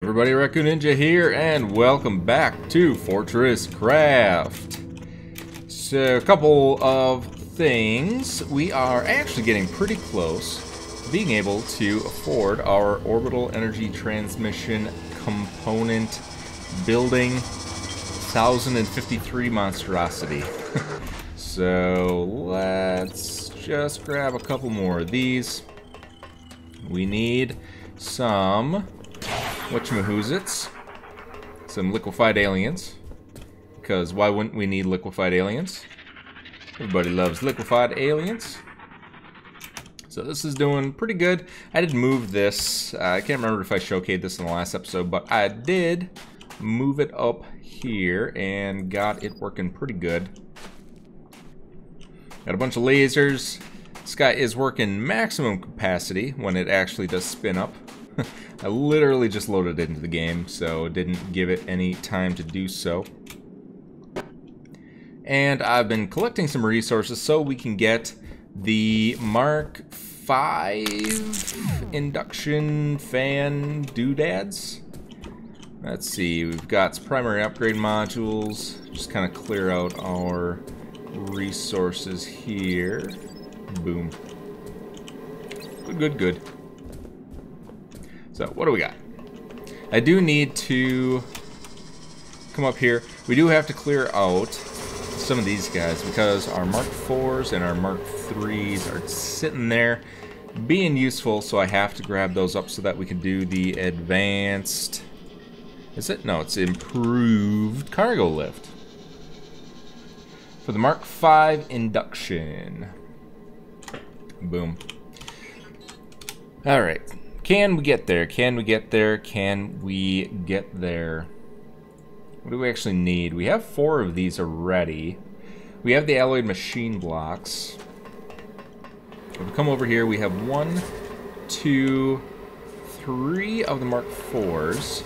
Everybody, Raccoon Ninja here, and welcome back to Fortresscraft. So, a couple of things. We are actually getting pretty close to being able to afford our orbital energy transmission component building 1053 monstrosity. So, let's just grab a couple more of these. We need some whatchamahoozits, some liquefied aliens, because why wouldn't we need liquefied aliens? Everybody loves liquefied aliens. So this is doing pretty good. I did move this, I can't remember if I showcased this in the last episode, but I did move it up here and got it working pretty good. Got a bunch of lasers. This guy is working maximum capacity when it actually does spin up. I literally just loaded it into the game, so didn't give it any time to do so. And I've been collecting some resources so we can get the Mark 5 induction fan doodads. Let's see, we've got some primary upgrade modules. Just kind of clear out our resources here. Boom. Good. So, what do we got? I do need to come up here. We do have to clear out some of these guys because our Mark 4s and our Mark 3s are sitting there being useful, so I have to grab those up so that we can do the advanced... Is it? No, it's improved cargo lift. For the Mark 5 induction. Boom. Alright. Can we get there? Can we get there? Can we get there? What do we actually need? We have 4 of these already. We have the alloyed machine blocks. If we come over here, we have 1, 2, 3 of the Mark 4s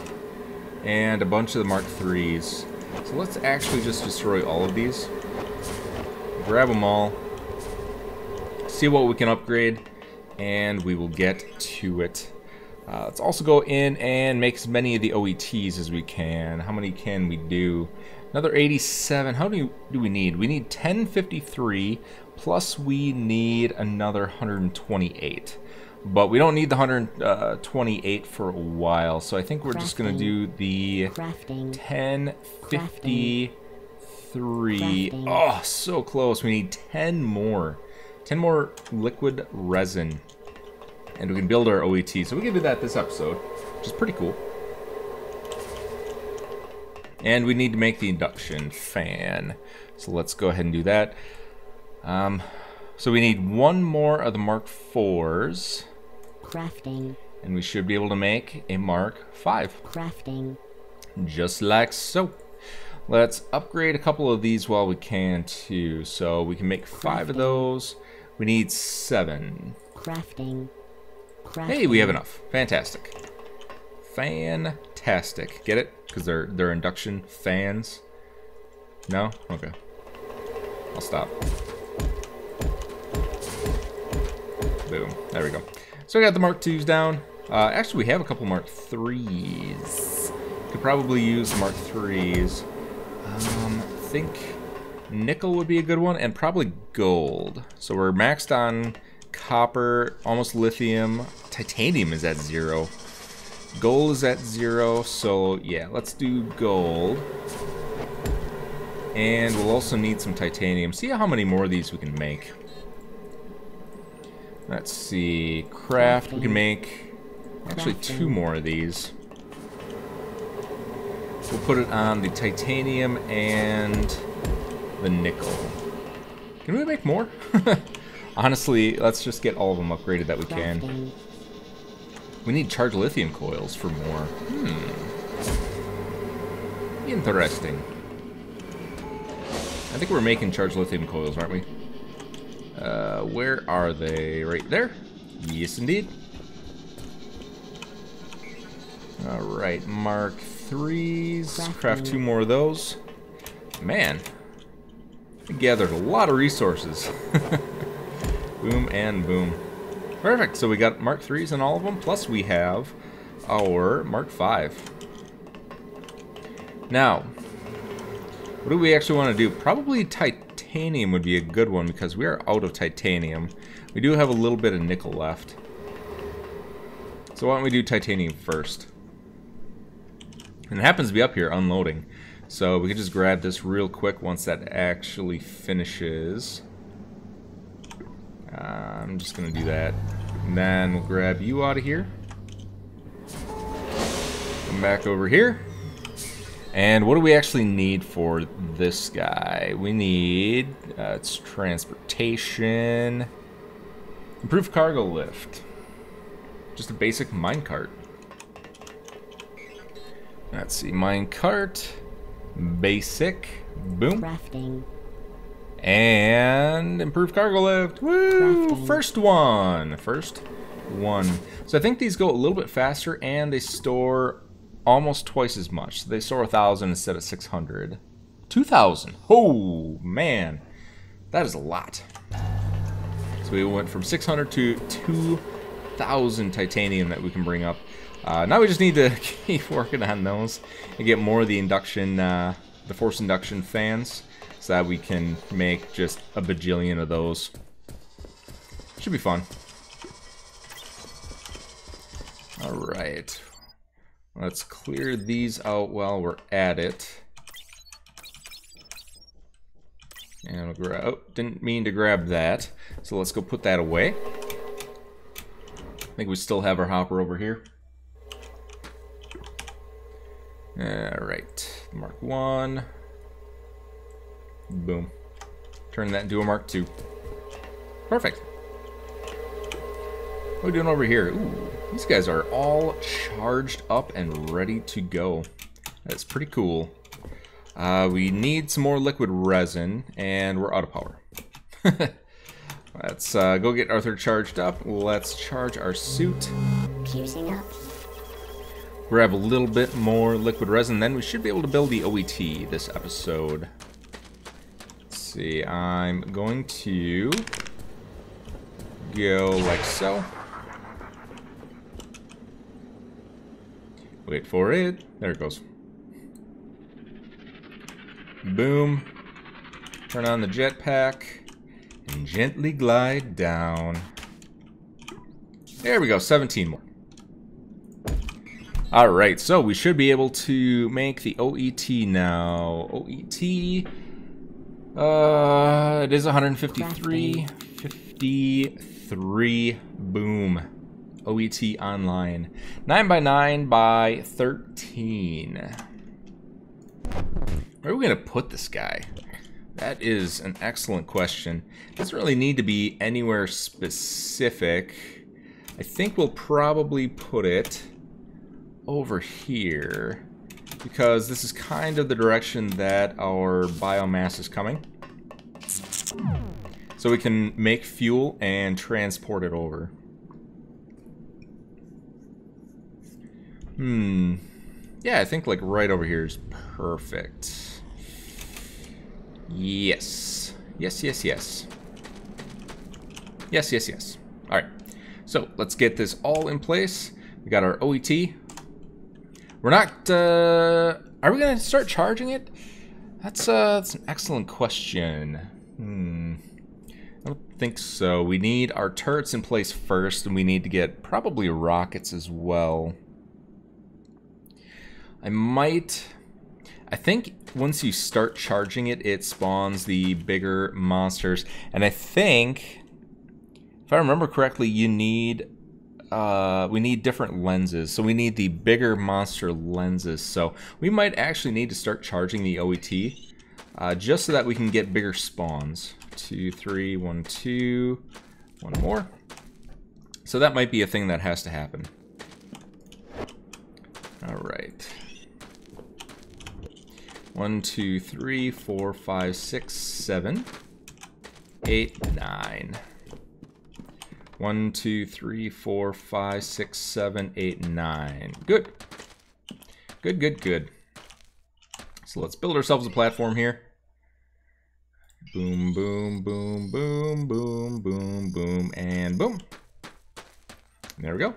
and a bunch of the Mark 3s. So let's actually just destroy all of these. Grab them all. See what we can upgrade, and we will get to it. Let's also go in and make as many of the OETs as we can. How many can we do? Another 87. How many do we need? We need 1053, plus we need another 128. But we don't need the 128 for a while, so I think we're just going to do the 1053. Oh, so close. We need 10 more. 10 more liquid resin. And we can build our OET. So we can do that this episode, which is pretty cool. And we need to make the induction fan. So let's go ahead and do that. So we need 1 more of the Mark 4s. Crafting. And we should be able to make a Mark 5. Crafting. Just like so. Let's upgrade a couple of these while we can too. So we can make 5 of those. We need 7. Crafting. Hey, we have enough. Fantastic. Fantastic. Get it? Because they're induction fans. No? Okay. I'll stop. Boom. There we go. So we got the Mark 2s down. Actually, we have a couple Mark 3s. Could probably use the Mark 3s. I think nickel would be a good one, and probably gold. So we're maxed on copper, almost lithium. Titanium is at 0. Gold is at 0, so yeah, let's do gold. And we'll also need some titanium. See how many more of these we can make. Let's see. Craft, we can make actually 2 more of these. We'll put it on the titanium and the nickel. Can we make more? Honestly, let's just get all of them upgraded that we can. We need charged lithium coils for more. Interesting. I think we're making charged lithium coils, aren't we? Where are they? Right there? Yes, indeed. Alright, Mark 3s. Craft 2 more of those. Man, I gathered a lot of resources. Boom and boom. Perfect, so we got Mark 3s in all of them, plus we have our Mark V. Now, what do we actually want to do? Probably titanium would be a good one because we are out of titanium. We do have a little bit of nickel left. So why don't we do titanium first? And it happens to be up here unloading. So we can just grab this real quick once that actually finishes. I'm just going to do that. And then we'll grab you out of here. Come back over here. And what do we actually need for this guy? We need it's transportation. Improved cargo lift. Just a basic minecart. Let's see, minecart. Basic. Boom. Crafting. And improved cargo lift. Woo! Crafting. First one. First one. So I think these go a little bit faster and they store almost twice as much. So they store 1,000 instead of 600. 2,000. Oh, man. That is a lot. So we went from 600 to 2,000 titanium that we can bring up. Now we just need to keep working on those and get more of the induction, the force induction fans, so that we can make just a bajillion of those. Should be fun. Alright. Let's clear these out while we're at it. And we'll grab, oh, didn't mean to grab that. So let's go put that away. I think we still have our hopper over here. Alright, Mark 1. Boom. Turn that into a Mark 2. Perfect. What are we doing over here? Ooh, these guys are all charged up and ready to go. That's pretty cool. We need some more liquid resin, and we're out of power. Let's go get Arthur charged up. Let's charge our suit. Fusing up. Grab a little bit more liquid resin, then we should be able to build the OET this episode. Let's see, I'm going to go like so. Wait for it. There it goes. Boom. Turn on the jetpack and gently glide down. There we go, 17 more. Alright, so we should be able to make the OET now. OET, it is 153, 53, boom. OET online. 9x9 by 13. Where are we going to put this guy? That is an excellent question. It doesn't really need to be anywhere specific. I think we'll probably put it over here, because this is kind of the direction that our biomass is coming. So we can make fuel and transport it over. Yeah, I think like right over here is perfect. Yes. Yes, yes, yes. Yes, yes, yes. Alright. So let's get this all in place. We got our OET. We're not, are we going to start charging it? That's an excellent question. I don't think so. We need our turrets in place first, and we need to get probably rockets as well. I think once you start charging it, it spawns the bigger monsters. And I think, if I remember correctly, you need we need different lenses, so we need the bigger monster lenses. So we might actually need to start charging the OET just so that we can get bigger spawns. 2, 3, 1, 2, one more. So that might be a thing that has to happen. All right. 1, 2, 3, 4, 5, 6, 7, 8, 9. 1, 2, 3, 4, 5, 6, 7, 8, 9. Good. Good, good, good. So let's build ourselves a platform here. Boom, boom, boom, boom, boom, boom, boom, and boom. There we go.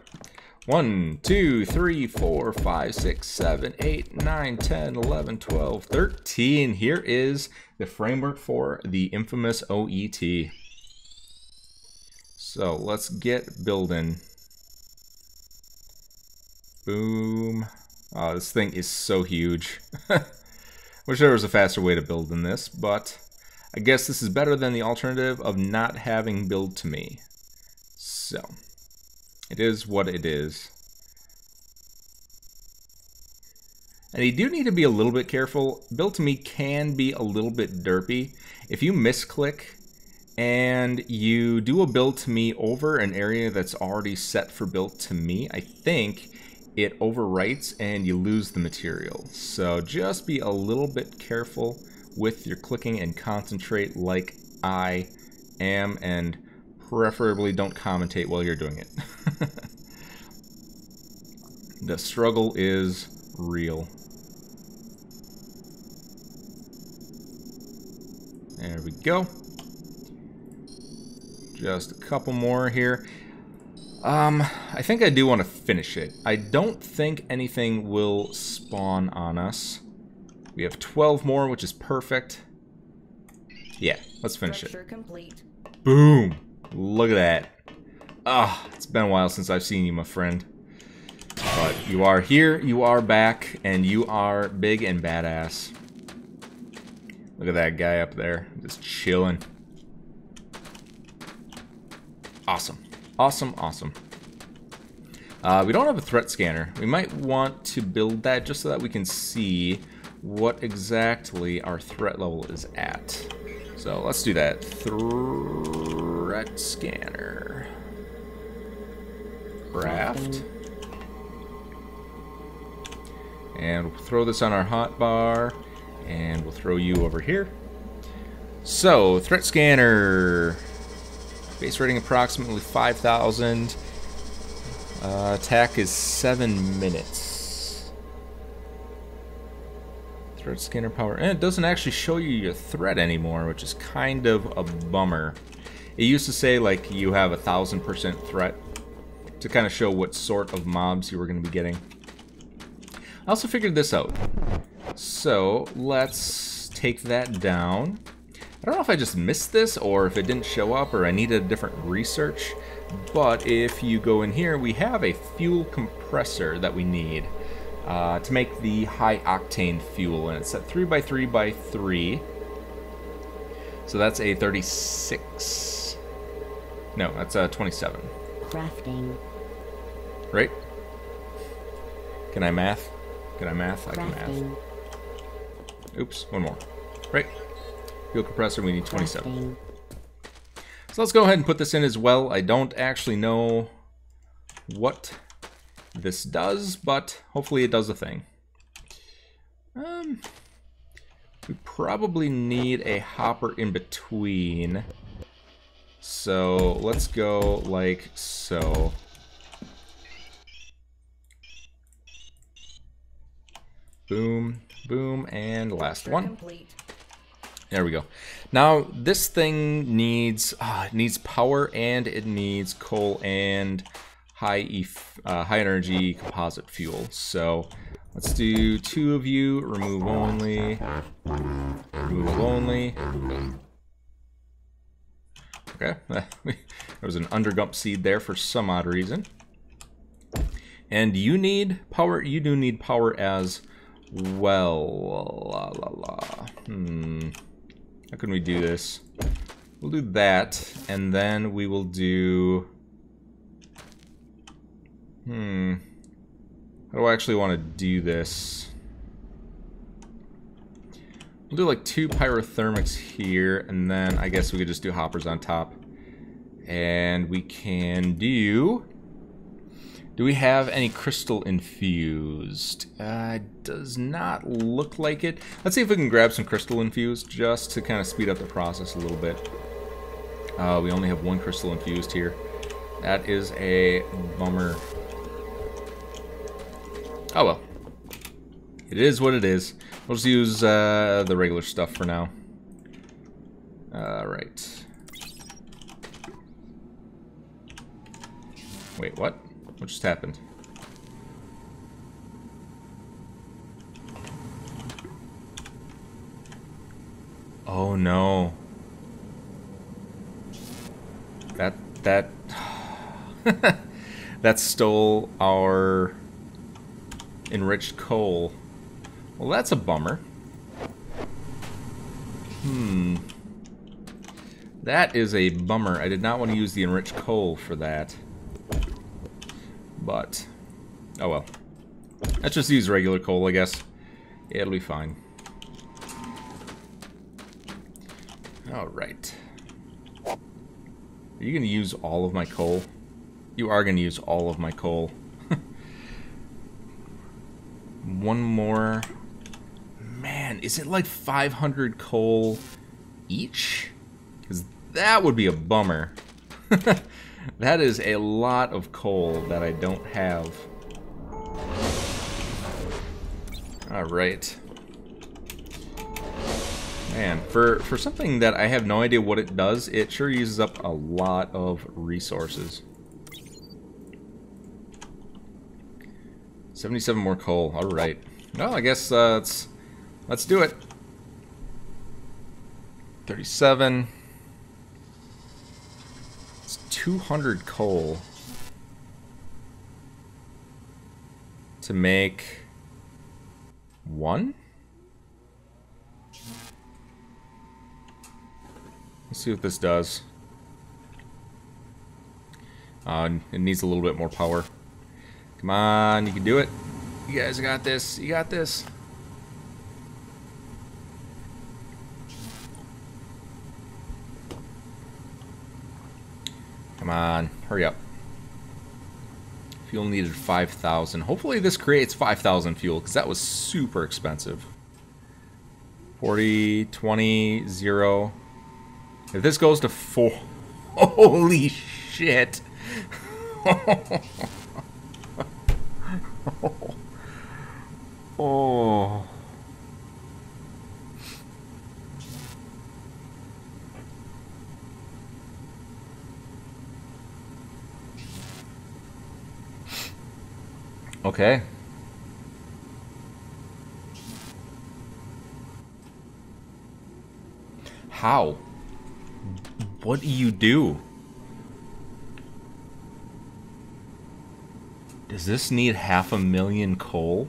1, 2, 3, 4, 5, 6, 7, 8, 9, 10, 11, 12, 13. Here is the framework for the infamous OET. So let's get building. Boom. Oh, this thing is so huge. Wish there was a faster way to build than this, but I guess this is better than the alternative of not having build to me. So, it is what it is. And you do need to be a little bit careful. Build to me can be a little bit derpy. If you misclick and you do a build to me over an area that's already set for build to me, I think it overwrites and you lose the material. So just be a little bit careful with your clicking and concentrate like I am, and preferably don't commentate while you're doing it. The struggle is real. There we go. Just a couple more here. I think I do want to finish it. I don't think anything will spawn on us. We have 12 more, which is perfect. Yeah, let's finish it. Complete. Boom! Look at that. Ah, it's been a while since I've seen you, my friend. But you are here, you are back, and you are big and badass. Look at that guy up there, just chilling. Awesome. Awesome, awesome. We don't have a threat scanner. We might want to build that just so that we can see what exactly our threat level is at. So let's do that. Threat scanner. Craft. And we'll throw this on our hotbar. And we'll throw you over here. So, threat scanner. Base rating approximately 5,000. Attack is 7 minutes. Threat scanner power. And it doesn't actually show you your threat anymore, which is kind of a bummer. It used to say like you have 1,000% threat to kind of show what sort of mobs you were going to be getting. I also figured this out. So let's take that down. I don't know if I just missed this or if it didn't show up or I needed a different research, but if you go in here, we have a fuel compressor that we need to make the high octane fuel, and it's at 3x3x3. So that's a 36. No, that's a 27. Crafting. Right? Can I math? Can I math? I can Crafting. math. Oops, one more. Right. Fuel compressor, we need 27. Crafting. So let's go ahead and put this in as well. I don't actually know what this does, but hopefully it does a thing. We probably need a hopper in between. So let's go like so. Boom, boom, and last one. Complete. There we go. Now this thing needs it needs power, and it needs coal and high energy composite fuel. So let's do 2 of you. Remove only. Remove only. Okay, there was an undergump seed there for some odd reason. And you need power. You do need power as well. La la la. How can we do this? We'll do that, and then we will do... How do I actually want to do this? We'll do like 2 pyrothermics here, and then I guess we could just do hoppers on top. And we can do... Do we have any crystal infused? Does not look like it. Let's see if we can grab some crystal infused just to kind of speed up the process a little bit. We only have 1 crystal infused here. That is a bummer. Oh well. It is what it is. We'll just use the regular stuff for now. Alright. Wait, what? What just happened? Oh no. That that stole our enriched coal. Well, that's a bummer. That is a bummer. I did not want to use the enriched coal for that. But, oh well. Let's just use regular coal, I guess. It'll be fine. Alright. Are you going to use all of my coal? You are going to use all of my coal. One more. Man, is it like 500 coal each? Because that would be a bummer. That is a lot of coal that I don't have. Alright. Man, for something that I have no idea what it does, it sure uses up a lot of resources. 77 more coal. Alright. Well, I guess let's do it. 37. It's 200 coal to make one? Let's see what this does. It needs a little bit more power. Come on, you can do it. You guys got this. You got this. Come on, hurry up. Fuel needed 5,000. Hopefully this creates 5,000 fuel, because that was super expensive. 40, 20, 0. If this goes to 4... Holy shit! Oh... Okay. How? What do you do? Does this need 500,000 coal?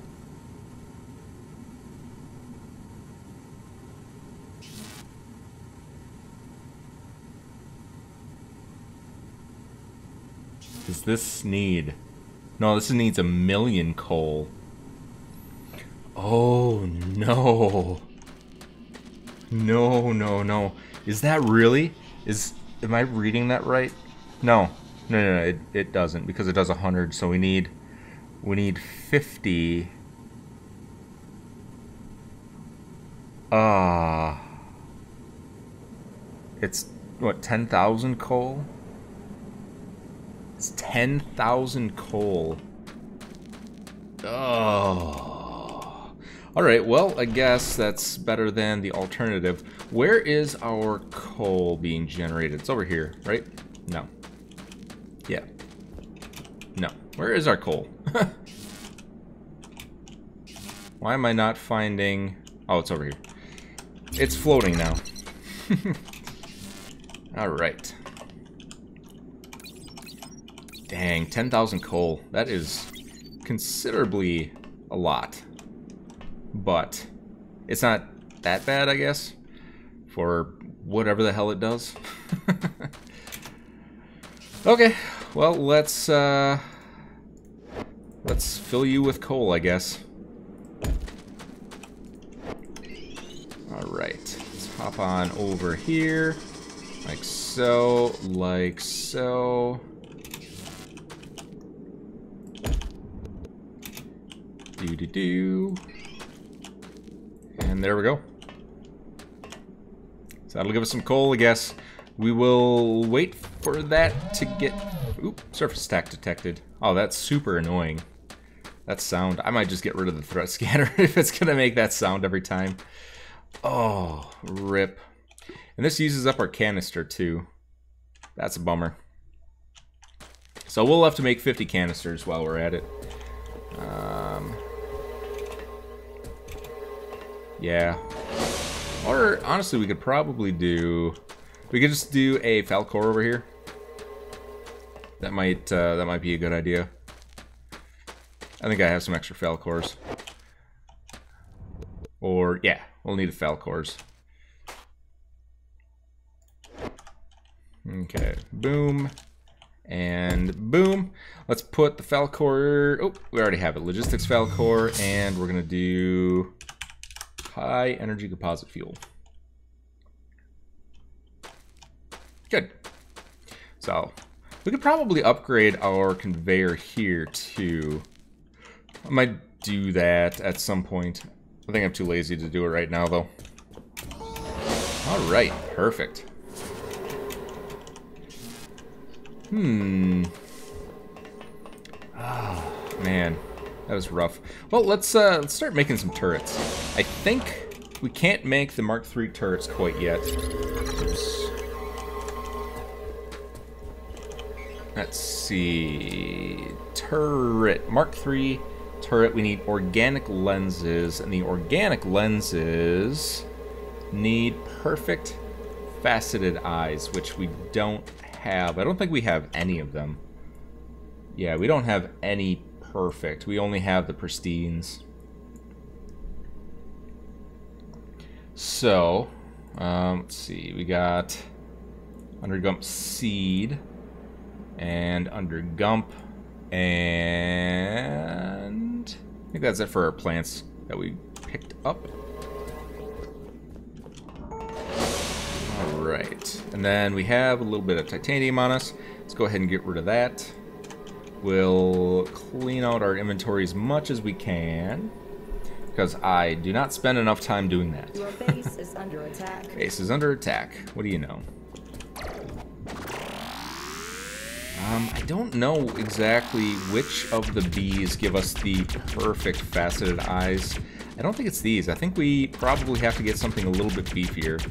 Does this need... No, this needs 1,000,000 coal. Oh, no. No, no, no. Is that really? Am I reading that right? No. No, it doesn't, because it does 100, so we need 50. It's, what, 10,000 coal? It's 10,000 coal. Oh. Alright, well, I guess that's better than the alternative. Where is our coal being generated? It's over here, right? No. Yeah. No. Where is our coal? Why am I not finding... Oh, it's over here. It's floating now. Alright. Dang, 10,000 coal. That is considerably a lot. But it's not that bad, I guess, for whatever the hell it does. Okay, well, let's fill you with coal, I guess. Alright, let's hop on over here. Like so, like so. Do-do-do. And there we go. So that'll give us some coal, I guess. We will wait for that to get... Oop, surface attack detected. Oh, that's super annoying. That sound. I might just get rid of the threat scanner if it's going to make that sound every time. Oh, rip. And this uses up our canister, too. That's a bummer. So we'll have to make 50 canisters while we're at it. Yeah. Or, honestly, we could probably do... We could just do a Falcor over here. That might be a good idea. I think I have some extra Falcors. Or, yeah, we'll need Falcors. Okay, boom. And boom. Let's put the Falcor... Oh, we already have it. Logistics Falcor, and we're going to do high energy composite fuel. Good. So, we could probably upgrade our conveyor here, too. I might do that at some point. I think I'm too lazy to do it right now, though. Alright, perfect. Oh, man. That was rough. Well, let's start making some turrets. I think we can't make the Mark III turrets quite yet. Oops. Let's see. Turret. Mark III turret. We need organic lenses. And the organic lenses need perfect faceted eyes, which we don't have. I don't think we have any of them. Yeah, we don't have any perfect. We only have the pristines. So, let's see. We got under Gump Seed and under Gump, and I think that's it for our plants that we picked up. Alright, and then we have a little bit of titanium on us. Let's go ahead and get rid of that. We'll clean out our inventory as much as we can, because I do not spend enough time doing that. Your base is under attack. Base is under attack. What do you know? I don't know exactly which of the bees give us the perfect faceted eyes. I don't think it's these. I think we probably have to get something a little bit beefier.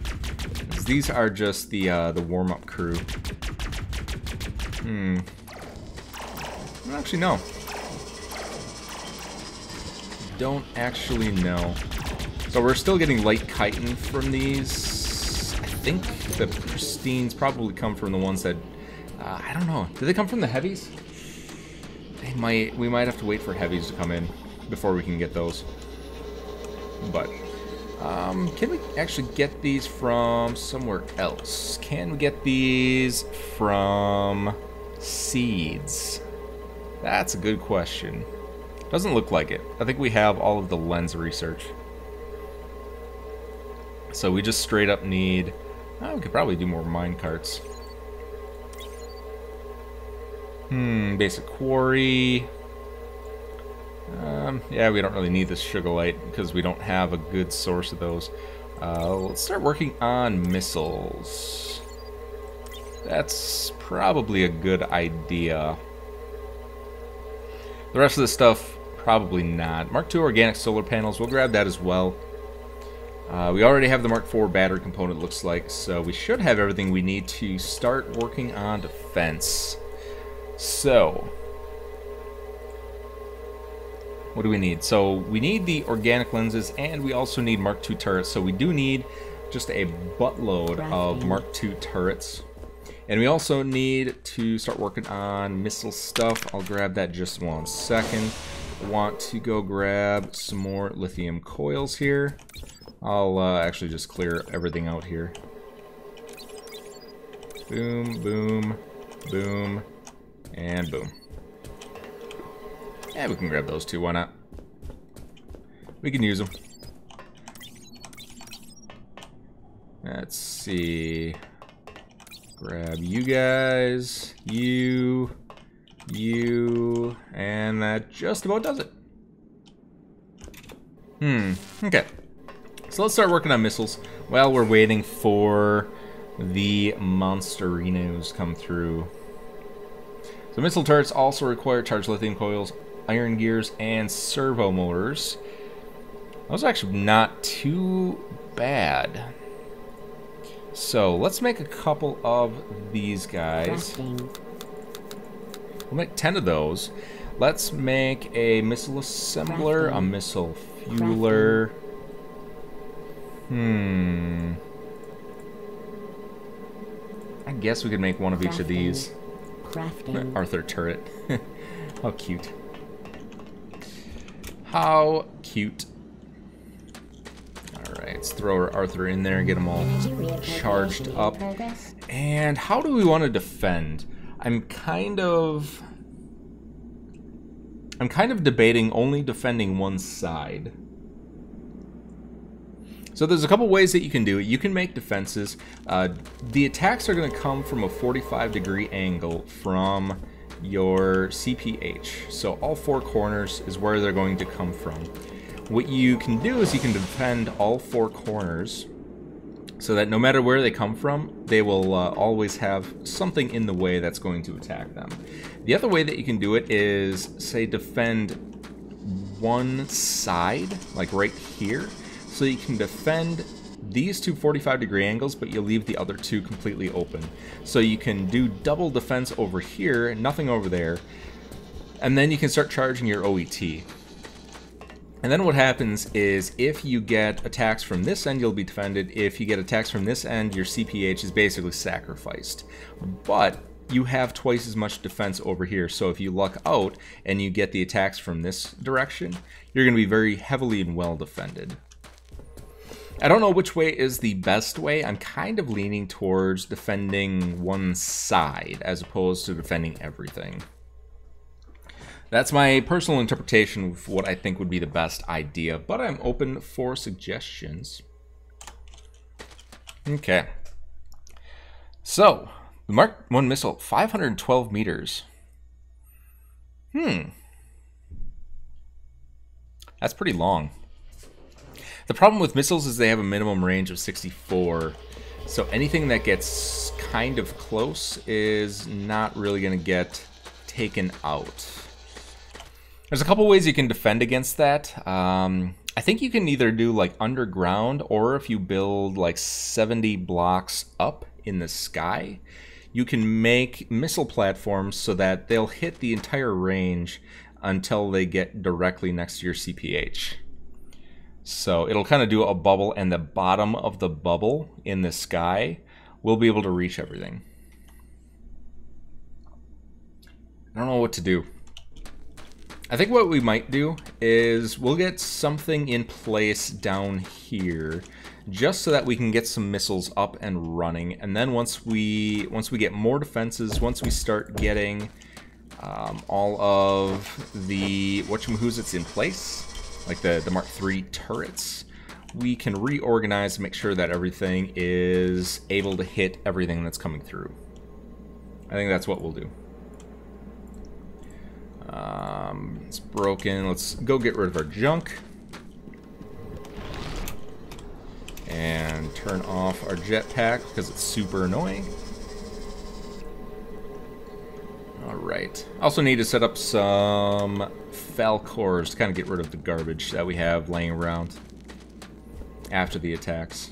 These are just the warm-up crew. I don't actually know. Don't actually know. So we're still getting light chitin from these. I think the pristines probably come from the ones that... I don't know. Do they come from the heavies? They might. We might have to wait for heavies to come in before we can get those. But can we actually get these from somewhere else? Can we get these from seeds? That's a good question. Doesn't look like it. I think we have all of the lens research. So we just straight up need... we could probably do more mine carts. Basic quarry. Yeah, we don't really need this sugarlight because we don't have a good source of those. Let's start working on missiles. That's probably a good idea. The rest of this stuff, probably not. Mark II organic solar panels, we'll grab that as well. We already have the Mark IV battery component, looks like, so we should have everything we need to start working on defense. So, what do we need? So, we need the organic lenses, and we also need Mark II turrets, so we do need just a buttload of Mark II turrets. And we also need to start working on missile stuff. I'll grab that just 1 second. I want to go grab some more lithium coils here. I'll actually just clear everything out here. Boom, boom, boom, and boom. Yeah, we can grab those too, why not? We can use them. Let's see. Grab you guys, you, and that just about does it. Okay. So let's start working on missiles while we're waiting for the Monsterinos to come through. So missile turrets also require charged lithium coils, iron gears, and servo motors. Those are actually not too bad. So let's make a couple of these guys. Crafting. We'll make 10 of those. Let's make a missile assembler, a missile fueler. I guess we could make one of each of these. Crafting. Arthur turret. How cute. How cute. Alright, let's throw our Arthur in there and get them all charged up. And how do we want to defend? I'm kind of debating only defending one side. So there's a couple ways that you can do it. You can make defenses. The attacks are going to come from a 45-degree angle from your CPH. So all four corners is where they're going to come from. What you can do is you can defend all four corners so that no matter where they come from, they will always have something in the way that's going to attack them. The other way that you can do it is, say, defend one side, like right here. So you can defend these two 45-degree angles, but you leave the other two completely open. So you can do double defense over here, nothing over there, and then you can start charging your OET. And then what happens is if you get attacks from this end, you'll be defended. If you get attacks from this end, your CPH is basically sacrificed. But you have twice as much defense over here, so if you luck out and you get the attacks from this direction, you're going to be very heavily and well defended. I don't know which way is the best way. I'm kind of leaning towards defending one side as opposed to defending everything. That's my personal interpretation of what I think would be the best idea, but I'm open for suggestions. Okay. So, the Mark 1 missile, 512 meters. That's pretty long. The problem with missiles is they have a minimum range of 64, so anything that gets kind of close is not really going to get taken out. There's a couple ways you can defend against that. I think you can either do like underground, or if you build like 70 blocks up in the sky, you can make missile platforms so that they'll hit the entire range until they get directly next to your CPH. So it'll kind of do a bubble, and the bottom of the bubble in the sky will be able to reach everything. I don't know what to do. I think what we might do is we'll get something in place down here just so that we can get some missiles up and running, and then once we get more defenses, once we start getting all of the whatchamahoots in place, like the Mark III turrets, we can reorganize and make sure that everything is able to hit everything that's coming through. I think that's what we'll do. It's broken. Let's go get rid of our junk. And turn off our jetpack because it's super annoying. Alright. Also need to set up some Falcors to kind of get rid of the garbage that we have laying around after the attacks.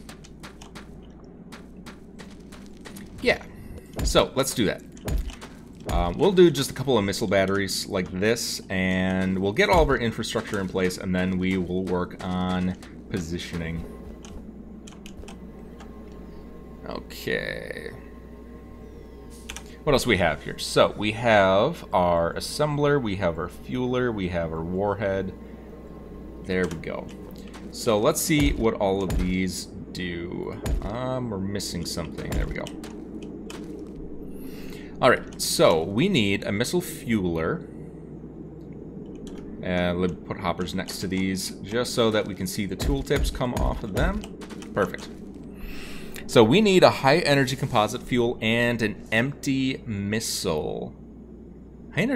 Yeah. So, let's do that. We'll do just a couple of missile batteries like this, and we'll get all of our infrastructure in place, and then we will work on positioning. Okay. What else do we have here? So, we have our assembler, we have our fueler, we have our warhead. There we go. So, let's see what all of these do. We're missing something. There we go. Alright, so we need a missile fueler. Let's put hoppers next to these just so that we can see the tooltips come off of them. Perfect. So we need a high energy composite fuel and an empty missile. High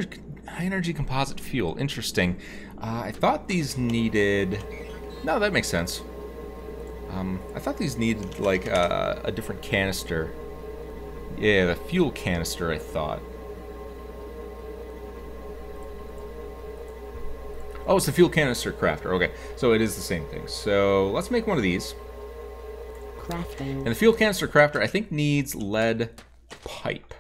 energy composite fuel, interesting. I thought these needed... No, that makes sense. I thought these needed like a different canister. Yeah, the fuel canister, I thought. Oh, it's the fuel canister crafter. Okay, so it is the same thing. So let's make one of these. Crafting. And the fuel canister crafter, I think, needs lead pipe.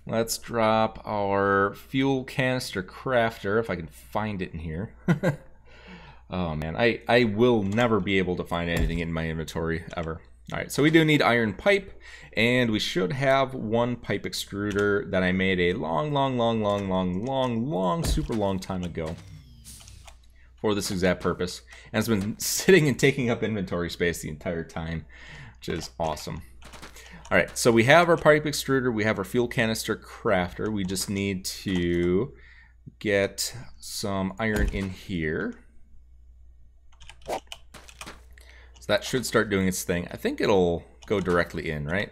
Let's drop our fuel canister crafter, if I can find it in here. Oh man, I will never be able to find anything in my inventory ever. Alright, so we do need iron pipe, and we should have one pipe extruder that I made a super long time ago for this exact purpose. And it's been sitting and taking up inventory space the entire time, which is awesome. Alright, so we have our pipe extruder, we have our fuel canister crafter. We just need to get some iron in here. So that should start doing its thing. I think it'll go directly in, right?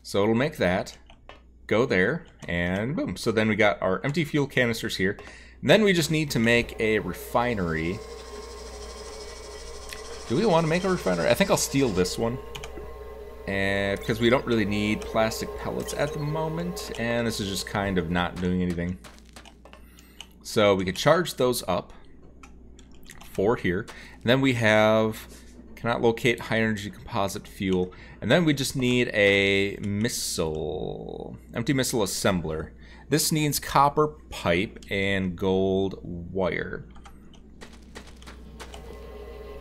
So it'll make that go there, and boom. So then we got our empty fuel canisters here. And then we just need to make a refinery. Do we want to make a refinery? I think I'll steal this one. And because we don't really need plastic pellets at the moment, and this is just kind of not doing anything. So we could charge those up for here. And then we have cannot locate high energy composite fuel. And then we just need a missile, empty missile assembler. This needs copper pipe and gold wire.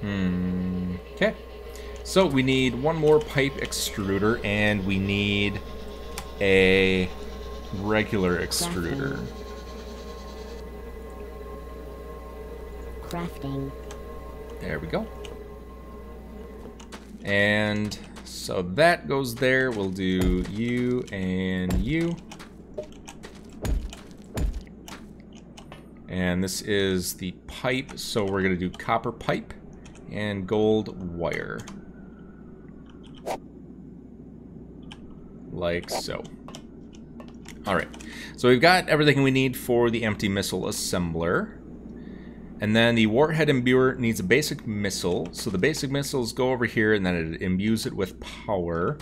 Okay. So we need one more pipe extruder, and we need a regular extruder. Crafting. There we go. And so that goes there. We'll do you and you. And this is the pipe, so we're going to do copper pipe and gold wire. Like so. Alright, so we've got everything we need for the empty missile assembler. And then the warhead imbuer needs a basic missile. So the basic missiles go over here, and then it imbues it with power.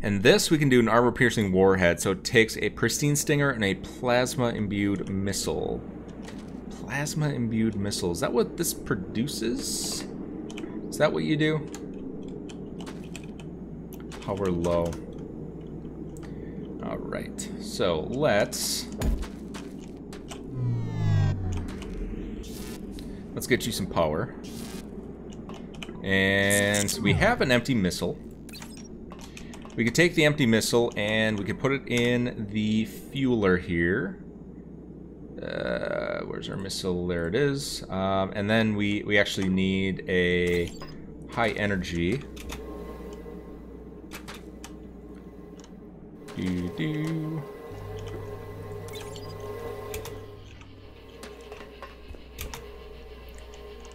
And this we can do an armor-piercing warhead. So it takes a pristine stinger and a plasma-imbued missile. Plasma-imbued missile. Is that what this produces? Is that what you do? Power low. Alright, so let's get you some power. And so we have an empty missile. We could take the empty missile and we could put it in the fueler here. Where's our missile? There it is. And then we actually need a high energy.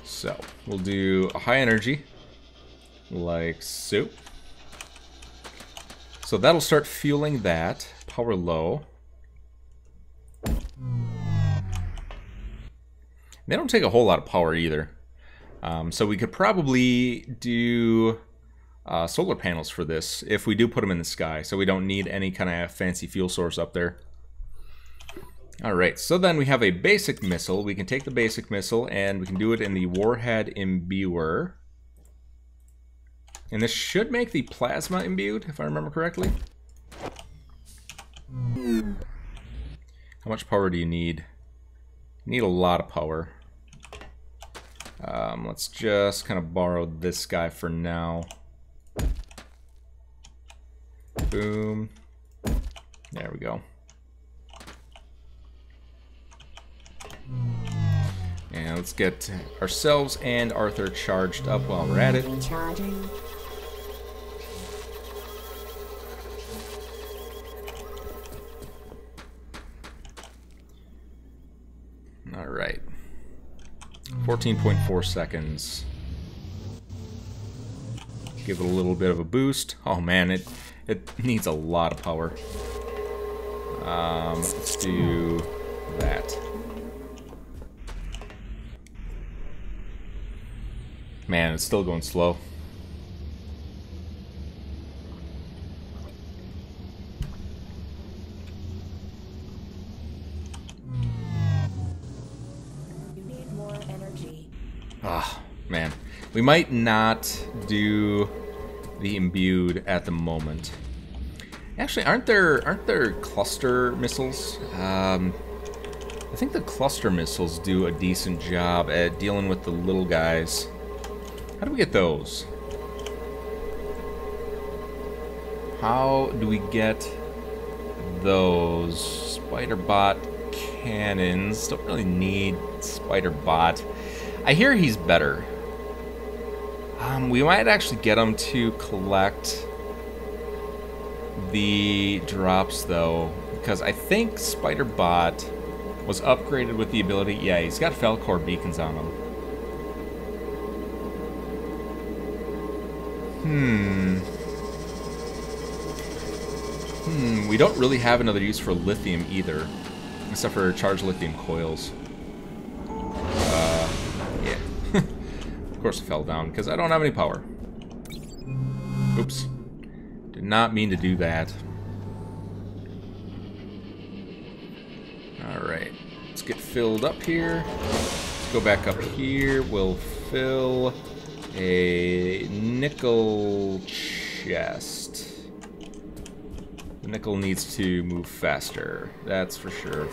So we'll do a high energy, like so. So that'll start fueling that. Power low. They don't take a whole lot of power either. So we could probably do solar panels for this if we do put them in the sky, so we don't need any kind of fancy fuel source up there. Alright, so then we have a basic missile. We can take the basic missile and we can do it in the warhead imbuer. And this should make the plasma imbued, if I remember correctly. How much power do you need? You need a lot of power. Let's just kind of borrow this guy for now. Boom. There we go. And let's get ourselves and Arthur charged up while we're at it. Recharging. Alright. 14.4 seconds. Give it a little bit of a boost. Oh man, it needs a lot of power. Let's do that. Man, it's still going slow. You need more energy. Ah, man. We might not do the imbued at the moment. Actually, aren't there cluster missiles? I think the cluster missiles do a decent job at dealing with the little guys. How do we get those? How do we get those? Spider bot cannons. Don't really need spider bot. I hear he's better. We might actually get him to collect the drops though, because I think spider bot was upgraded with the ability. Yeah, he's got Falcor beacons on him. We don't really have another use for lithium either, except for charged lithium coils. Yeah. Of course it fell down, because I don't have any power. Oops. Did not mean to do that. Alright. Let's get filled up here. Let's go back up here. We'll fill a nickel chest. The nickel needs to move faster. That's for sure.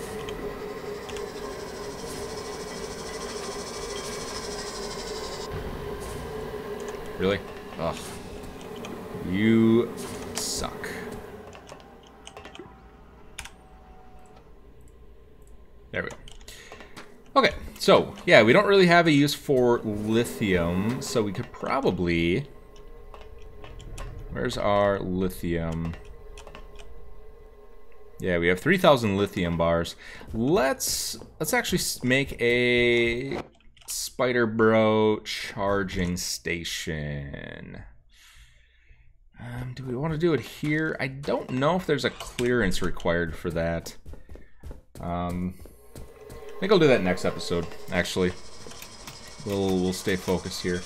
Really? Ugh. You suck. There we go. Okay, so, yeah, we don't really have a use for lithium, so we could probably... Where's our lithium? Yeah, we have 3,000 lithium bars. Let's actually make a Spider Bro charging station. Do we want to do it here? I don't know if there's a clearance required for that. I think I'll do that next episode, actually. We'll stay focused here.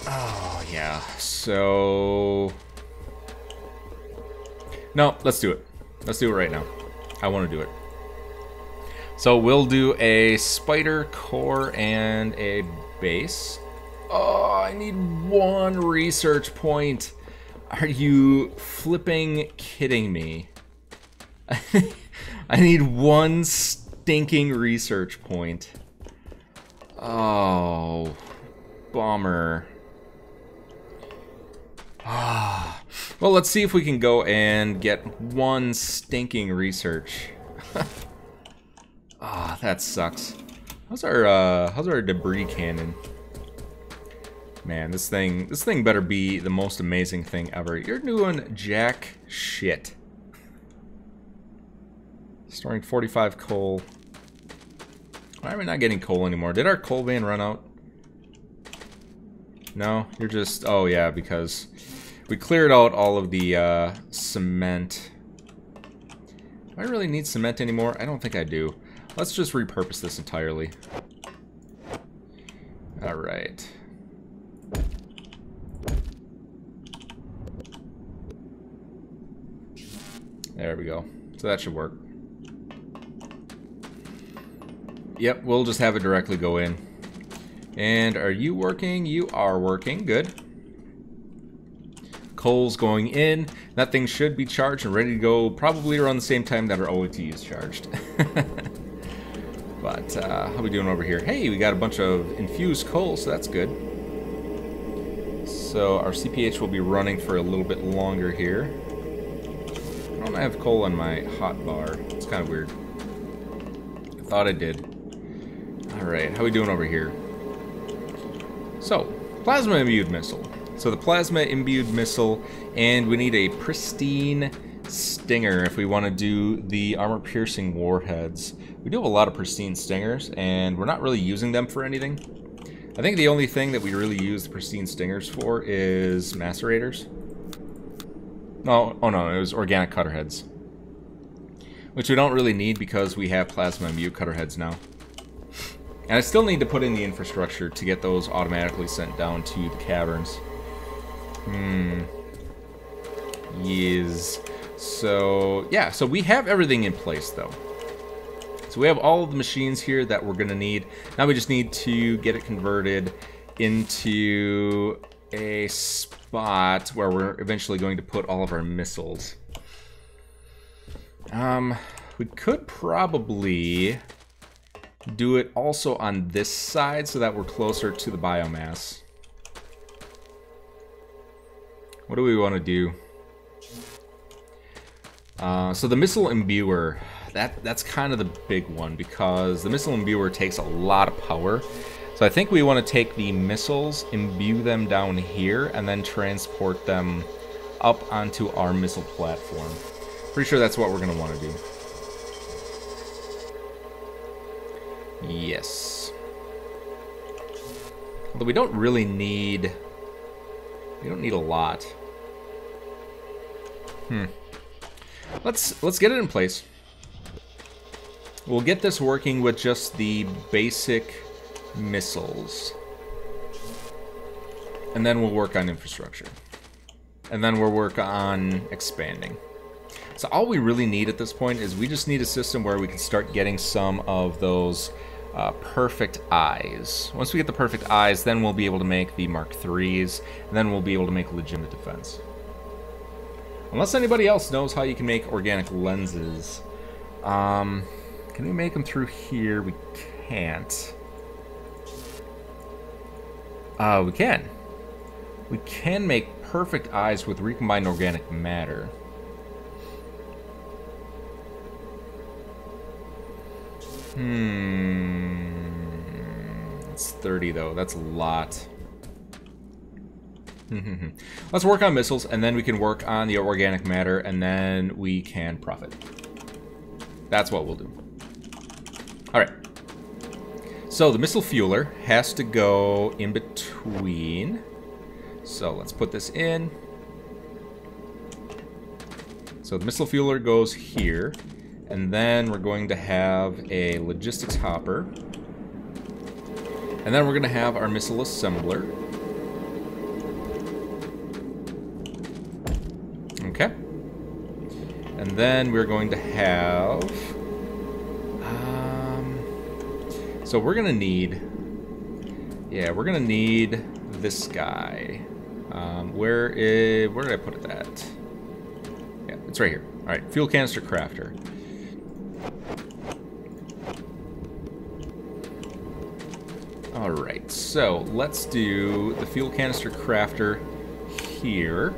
Oh, yeah. So... No, let's do it. Let's do it right now. I want to do it. So we'll do a spider core and a base. Oh, I need one research point. Are you flipping kidding me? I need one stinking research point. Oh, bummer. Ah. Well, let's see if we can go and get one stinking research. Ah, that sucks. How's our debris cannon? Man, this thing better be the most amazing thing ever. You're doing jack shit. Storing 45 coal. Why are we not getting coal anymore? Did our coal van run out? No, you're just... Oh yeah, because we cleared out all of the cement. Do I really need cement anymore? I don't think I do. Let's just repurpose this entirely. Alright. There we go. So that should work. Yep, we'll just have it directly go in. And are you working? You are working. Good. Coal's going in. That thing should be charged and ready to go probably around the same time that our OET is charged. But how are we doing over here? Hey, we got a bunch of infused coal, so that's good. So our CPH will be running for a little bit longer here. I don't have coal on my hot bar. It's kind of weird. I thought I did. Alright, how are we doing over here? So, plasma imbued missile. So the plasma imbued missile, and we need a pristine stinger if we want to do the armor piercing warheads. We do have a lot of pristine stingers, and we're not really using them for anything. I think the only thing that we really use the pristine stingers for is macerators. No, oh no, it was organic cutter heads. Which we don't really need because we have plasma immune cutter heads now. And I still need to put in the infrastructure to get those automatically sent down to the caverns. Yes. So, yeah, so we have everything in place, though. So we have all of the machines here that we're going to need. Now we just need to get it converted into a spot where we're eventually going to put all of our missiles. We could probably do it also on this side so that we're closer to the biomass. What do we want to do? So the missile imbuer, that's kind of the big one, because the missile imbuer takes a lot of power. So I think we want to take the missiles, imbue them down here, and then transport them up onto our missile platform. Pretty sure that's what we're going to want to do. Yes. Although we don't really need... We don't need a lot. Let's get it in place. We'll get this working with just the basic missiles. And then we'll work on infrastructure. And then we'll work on expanding. So all we really need at this point is we just need a system where we can start getting some of those perfect eyes. Once we get the perfect eyes, then we'll be able to make the Mark IIIs, and then we'll be able to make legitimate defense. Unless anybody else knows how you can make organic lenses. Can we make them through here? We can't. We can. We can make perfect eyes with recombined organic matter. It's 30 though. That's a lot. Let's work on missiles, and then we can work on the organic matter, and then we can profit. That's what we'll do. Alright. So the missile fueler has to go in between. So let's put this in. So the missile fueler goes here. And then we're going to have a logistics hopper. And then we're going to have our missile assembler. Okay. And then we're going to have... so we're going to need... Yeah, we're going to need this guy. Where did I put it at? Yeah, it's right here. Alright, fuel canister crafter. Alright, so let's do the fuel canister crafter here.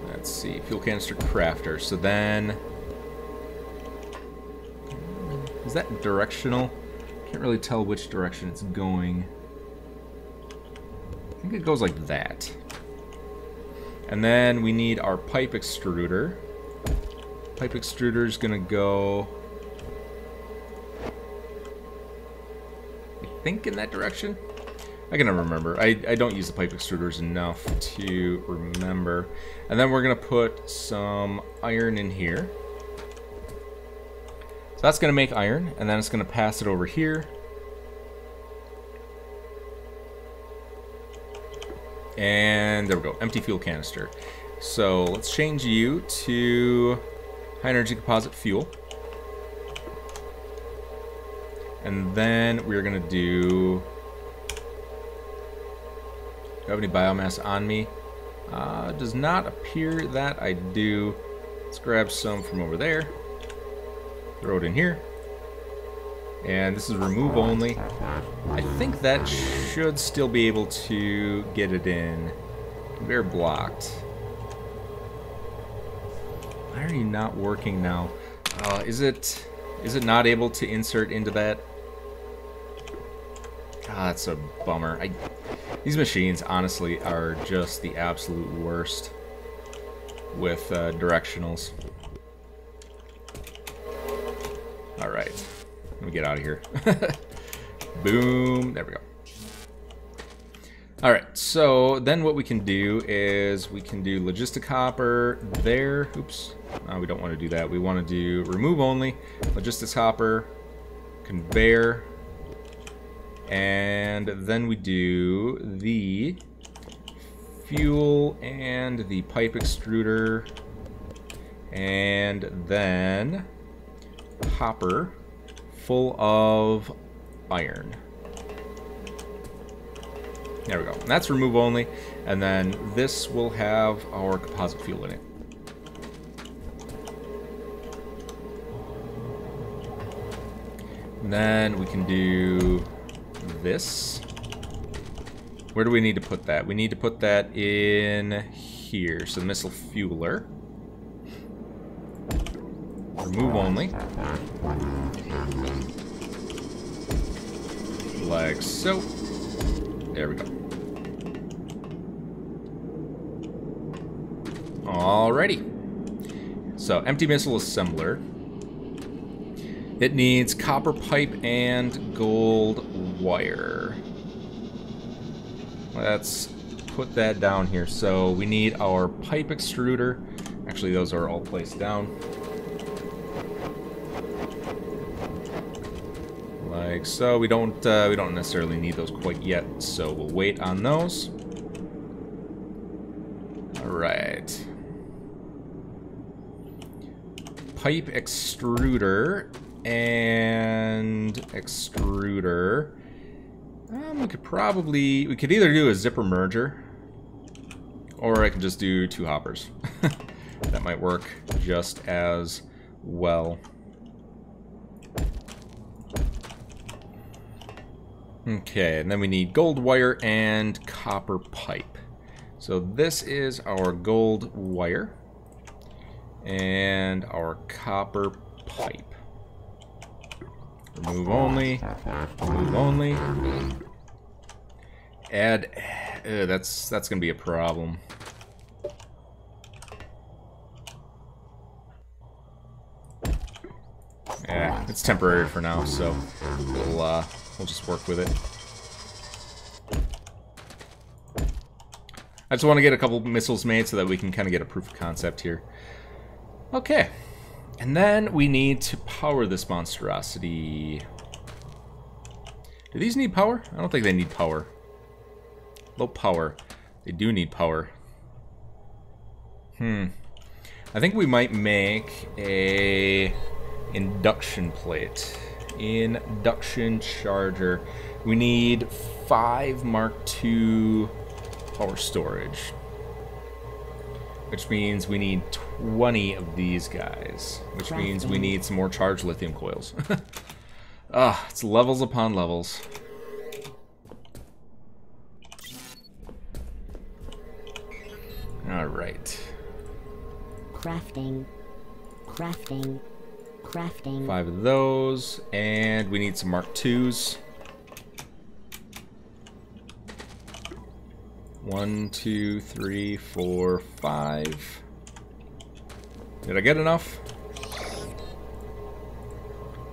Let's see, fuel canister crafter. So then... Is that directional? Can't really tell which direction it's going. I think it goes like that. And then we need our pipe extruder. Pipe extruder is gonna go... I think in that direction? I can never remember. I don't use the pipe extruders enough to remember. And then we're gonna put some iron in here. So that's gonna make iron, and then it's gonna pass it over here. And there we go, empty fuel canister. So let's change you to high energy composite fuel. And then we're gonna do... Do I have any biomass on me? Does not appear that I do. Let's grab some from over there. Throw it in here. And this is remove only. I think that should still be able to get it in. Conveyor blocked. Why are you not working now? Is it not able to insert into that? Ah, that's a bummer. These machines, honestly, are just the absolute worst with directionals. Alright. Let me get out of here. Boom. There we go. Alright, so then what we can do is we can do logistic hopper there. Oops. We don't want to do that. We want to do remove only, logistics hopper, conveyor, and then we do the fuel and the pipe extruder, and then hopper full of iron. There we go. And that's remove only, and then this will have our composite fuel in it. And then we can do this. Where do we need to put that? We need to put that in here. So the missile fueler. Remove only. Like so. There we go. Alrighty. So, empty missile assembler. It needs copper pipe and gold wire. Let's put that down here. So, we need our pipe extruder. Actually, those are all placed down. Like so. We don't necessarily need those quite yet, so we'll wait on those. Alright. Pipe extruder and extruder. We could either do a zipper merger, or I could just do 2 hoppers. That might work just as well. Okay, and then we need gold wire and copper pipe. So this is our gold wire and our copper pipe. Remove only. Remove only. Add. That's gonna be a problem. Yeah, it's temporary for now, so we'll just work with it. I just want to get a couple missiles made so that we can kind of get a proof of concept here. Okay. And then we need to power this monstrosity. Do these need power? I don't think they need power. Low power. They do need power. I think we might make a induction plate. Induction charger. We need 5 Mark II power storage. Which means we need 20 of these guys. Which means we need some more charged lithium coils. It's levels upon levels. Alright. Crafting. Crafting. Crafting. 5 of those. And we need some Mark IIs. 1, 2, 3, 4, 5. Did I get enough?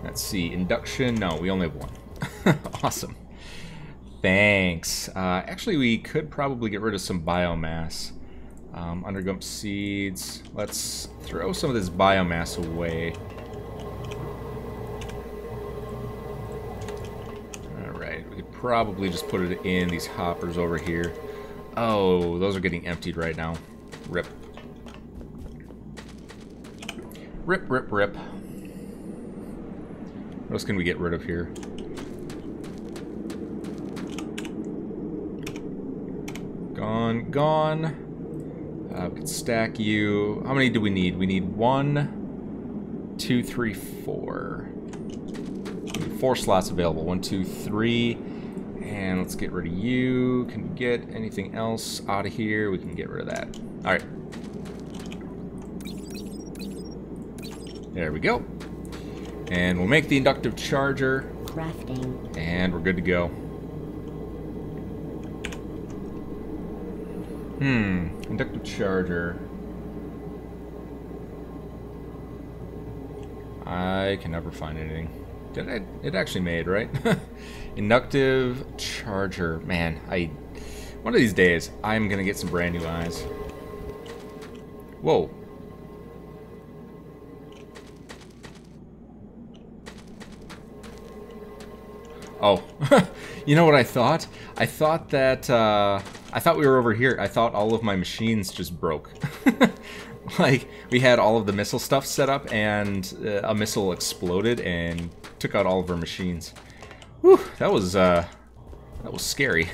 Let's see. Induction. No, we only have 1. Awesome. Thanks. Actually, we could probably get rid of some biomass. Undergump seeds. Let's throw some of this biomass away. Alright, we could probably just put it in these hoppers over here. Oh, those are getting emptied right now. Rip. Rip, rip, rip. What else can we get rid of here? Gone, gone. We can stack you. How many do we need? We need 1, 2, 3, 4. 4 slots available. 1, 2, 3. And let's get rid of you. Can we get anything else out of here? We can get rid of that. Alright. There we go. And we'll make the inductive charger. Crafting. And we're good to go. Inductive charger. I can never find anything. It actually made, right? Inductive charger. Man, one of these days, I'm gonna get some brand new eyes. Whoa. Oh, you know what I thought? I thought that, I thought we were over here. I thought all of my machines just broke. Like, we had all of the missile stuff set up, and a missile exploded and took out all of our machines. Whew, that was scary.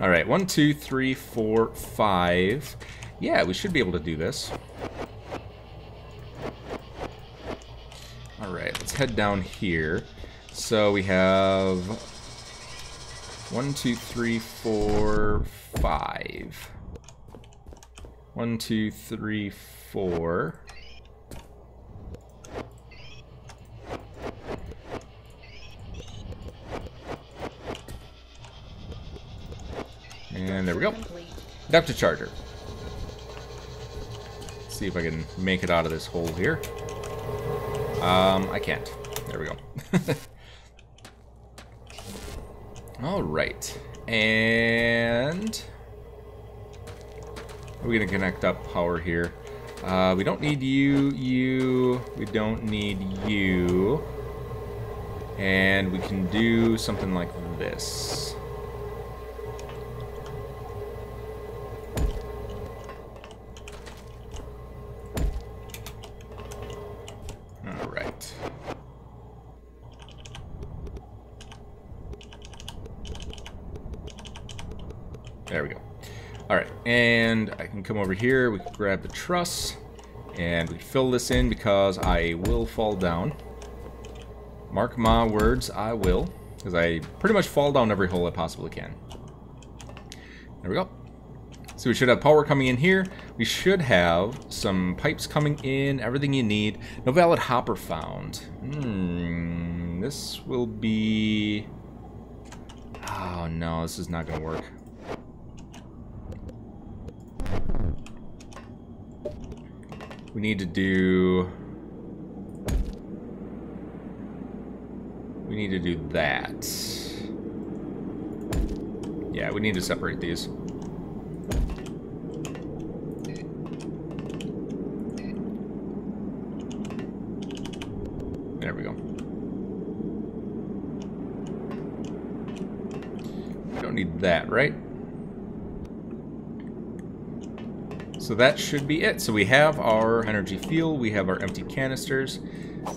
Alright, 1, 2, 3, 4, 5. Yeah, we should be able to do this. Alright, let's head down here. So we have 1, 2, 3, 4, 5. 1, 2, 3, 4. And there we go. Adapter charger. Let's see if I can make it out of this hole here. I can't. There we go. Alright. And we're going to connect up power here. We don't need you. We don't need you. And we can do something like this. There we go. Alright, and I can come over here, we can grab the truss, and we fill this in because I will fall down. Mark my words, I will, because I pretty much fall down every hole I possibly can. There we go. So we should have power coming in here. We should have some pipes coming in, everything you need. No valid hopper found. This will be... Oh no, this is not going to work. We need to do... We need to do that. Yeah, we need to separate these. There we go. We don't need that, right? So that should be it. So we have our energy fuel, we have our empty canisters.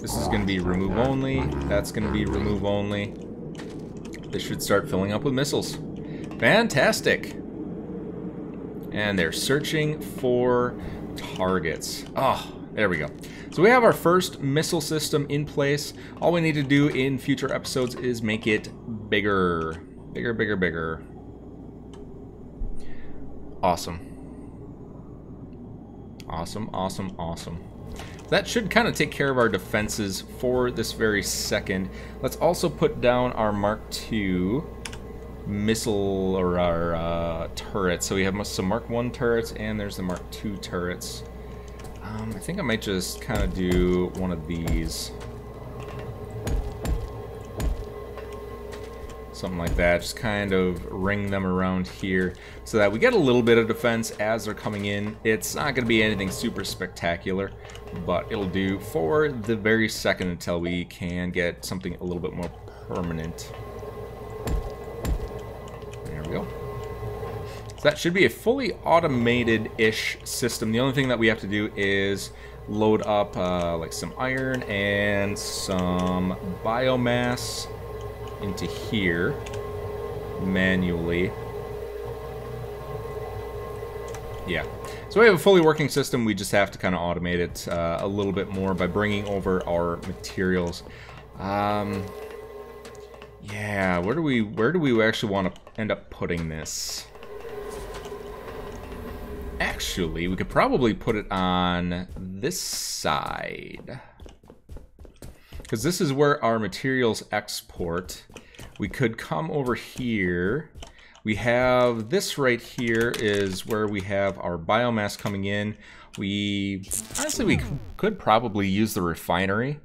This is going to be remove only. That's going to be remove only. This should start filling up with missiles. Fantastic. And they're searching for targets. Oh, there we go. So we have our first missile system in place. All we need to do in future episodes is make it bigger. Bigger, bigger, bigger. Awesome. Awesome, awesome, awesome. That should kind of take care of our defenses for this very second. Let's also put down our Mark II missile, or our turrets. So we have some Mark I turrets, and there's the Mark II turrets. I think I might just kind of do one of these. Something like that, just kind of ring them around here so that we get a little bit of defense as they're coming in. It's not going to be anything super spectacular, but it'll do for the very second until we can get something a little bit more permanent. There we go. So that should be a fully automated-ish system. The only thing that we have to do is load up like some iron and some biomass into here manually. Yeah, so we have a fully working system. We just have to kind of automate it a little bit more by bringing over our materials. Yeah, where do we actually want to end up putting this? Actually, we could probably put it on this side, because this is where our materials export. We could come over here. We have this right here is where we have our biomass coming in. Honestly, we could probably use the refinery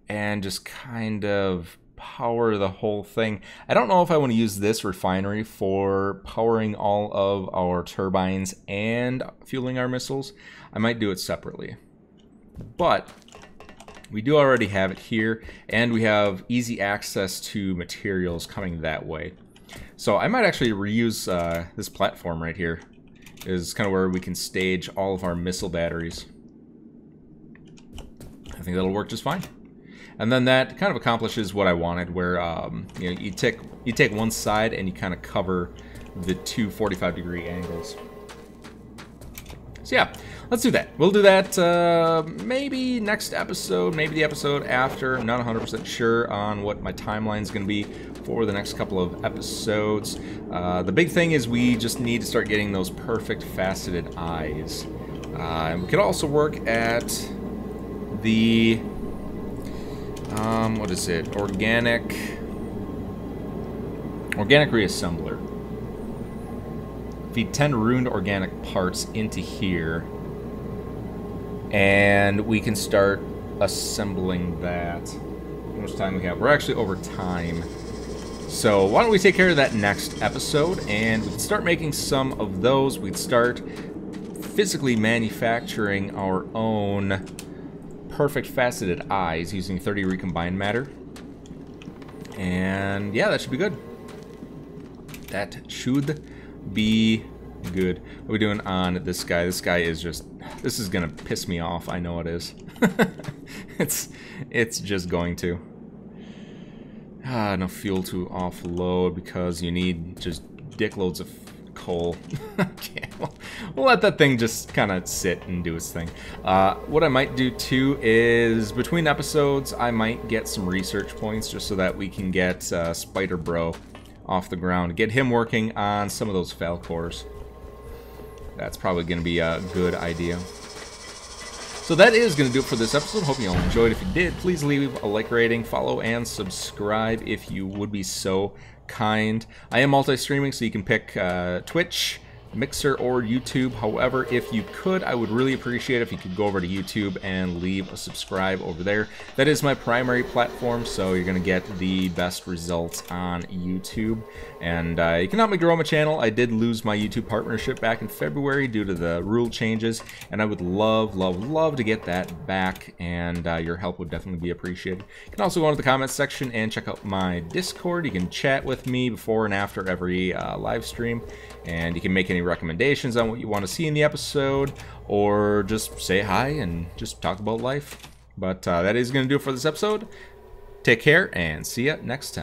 and just kind of power the whole thing. I don't know if I want to use this refinery for powering all of our turbines and fueling our missiles. I might do it separately. But we do already have it here, and we have easy access to materials coming that way. So I might actually reuse this platform right here. Is kind of where we can stage all of our missile batteries. I think that'll work just fine. And then that kind of accomplishes what I wanted, where you know, you take one side and you kind of cover the two 45-degree angles. So yeah, let's do that. We'll do that maybe next episode, maybe the episode after. I'm not 100% sure on what my timeline is going to be for the next couple of episodes. The big thing is we just need to start getting those perfect faceted eyes. And we could also work at the, what is it? Organic reassembler. Feed 10 ruined organic parts into here, and we can start assembling that. How much time we have? We're actually over time. So why don't we take care of that next episode, and we can start making some of those. We can start physically manufacturing our own perfect faceted eyes using 30 recombined matter. And yeah, that should be good. That should be good. What are we doing on this guy? This guy is just... This is gonna piss me off. I know it is. It's just going to. No fuel to offload because you need just dickloads of coal. Okay, well, we'll let that thing just kind of sit and do its thing. What I might do too is between episodes I might get some research points just so that we can get Spider Bro off the ground. Get him working on some of those Falcors. That's probably going to be a good idea. So that is going to do it for this episode. Hope you all enjoyed. If you did, please leave a like rating, follow, and subscribe if you would be so kind. I am multi-streaming, so you can pick Twitch, Mixer, or YouTube. However, if you could, I would really appreciate it if you could go over to YouTube and leave a subscribe over there. That is my primary platform, so you're going to get the best results on YouTube. And you can help me grow my channel. I did lose my YouTube partnership back in February due to the rule changes, and I would love, love, love to get that back, and your help would definitely be appreciated. You can also go into the comments section and check out my Discord. You can chat with me before and after every live stream, and you can make any recommendations on what you want to see in the episode, or just say hi and just talk about life. But that is going to do it for this episode. Take care and see ya next time.